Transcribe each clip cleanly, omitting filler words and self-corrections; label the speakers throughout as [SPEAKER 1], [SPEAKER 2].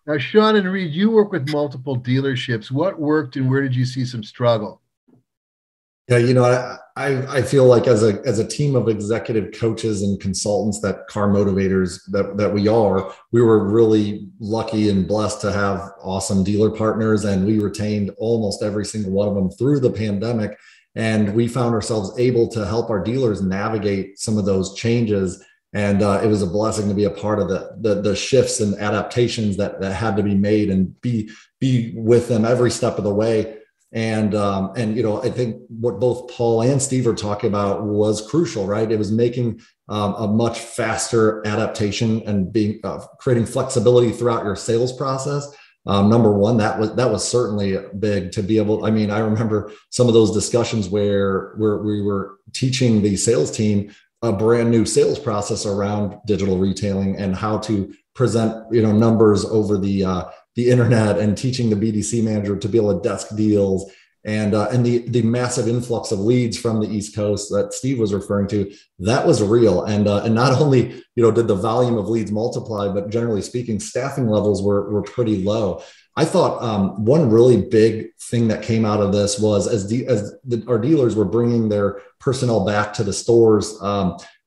[SPEAKER 1] Now, Sean and Reed, you work with multiple dealerships. What worked and where did you see some struggle?
[SPEAKER 2] Yeah, I feel like as a team of executive coaches and consultants, that car motivators that we were really lucky and blessed to have awesome dealer partners, and we retained almost every single one of them through the pandemic. And we found ourselves able to help our dealers navigate some of those changes. And it was a blessing to be a part of the shifts and adaptations that had to be made, and be with them every step of the way. And I think what both Paul and Steve are talking about was crucial, right? It was making a much faster adaptation and being creating flexibility throughout your sales process. Number one, that was certainly big to be able. I mean, I remember some of those discussions where we were teaching the sales team a brand new sales process around digital retailing and how to present numbers over the internet, and teaching the BDC manager to be able to desk deals, and the massive influx of leads from the East Coast that Steve was referring to, that was real. And not only did the volume of leads multiply, but generally speaking, staffing levels were pretty low. I thought one really big thing that came out of this was our dealers were bringing their personnel back to the stores.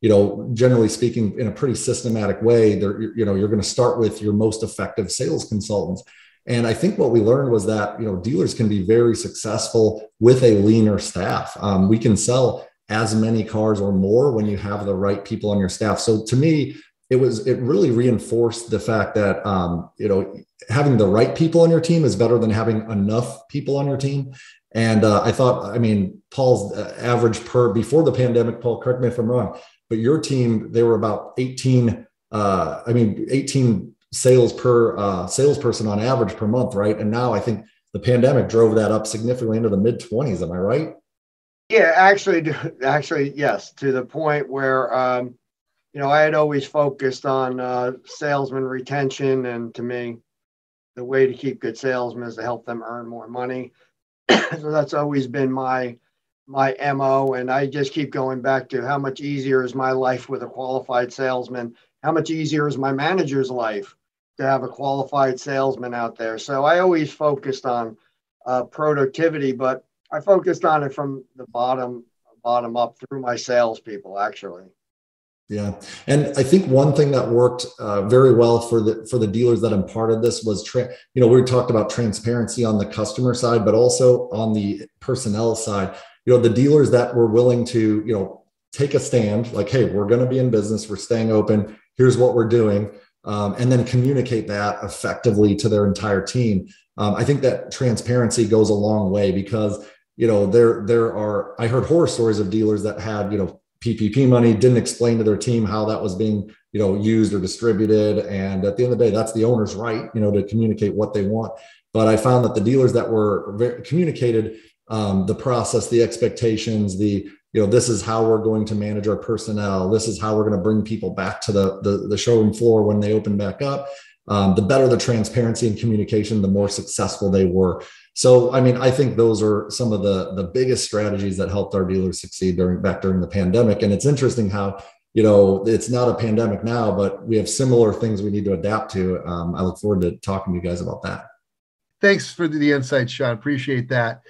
[SPEAKER 2] Generally speaking, in a pretty systematic way, you're going to start with your most effective sales consultants. And I think what we learned was that, dealers can be very successful with a leaner staff. We can sell as many cars or more when you have the right people on your staff. So to me, it really reinforced the fact that, having the right people on your team is better than having enough people on your team. And I thought, Paul's average before the pandemic, Paul, correct me if I'm wrong, but your team, they were about 18 sales per salesperson on average per month, right? And now I think the pandemic drove that up significantly into the mid-20s. Am I right?
[SPEAKER 3] Yeah, actually, yes, to the point where, I had always focused on salesman retention, and to me, the way to keep good salesmen is to help them earn more money. So that's always been my MO. And I just keep going back to how much easier is my life with a qualified salesman? How much easier is my manager's life to have a qualified salesman out there? So I always focused on productivity, but I focused on it from the bottom up through my salespeople, actually.
[SPEAKER 2] Yeah. And I think one thing that worked very well for the dealers that imparted this was, we talked about transparency on the customer side, but also on the personnel side. The dealers that were willing to, take a stand, like, hey, we're going to be in business, we're staying open, here's what we're doing, and then communicate that effectively to their entire team. I think that transparency goes a long way, because, I heard horror stories of dealers that had, PPP money, didn't explain to their team how that was being, used or distributed. And at the end of the day, that's the owner's right, to communicate what they want. But I found that the dealers that were communicated the process, the expectations, this is how we're going to manage our personnel, this is how we're going to bring people back to the showroom floor when they open back up. The better the transparency and communication, the more successful they were. So, I think those are some of the biggest strategies that helped our dealers succeed during the pandemic. And it's interesting how, it's not a pandemic now, but we have similar things we need to adapt to. I look forward to talking to you guys about that.
[SPEAKER 1] Thanks for the insight, Sean. Appreciate that.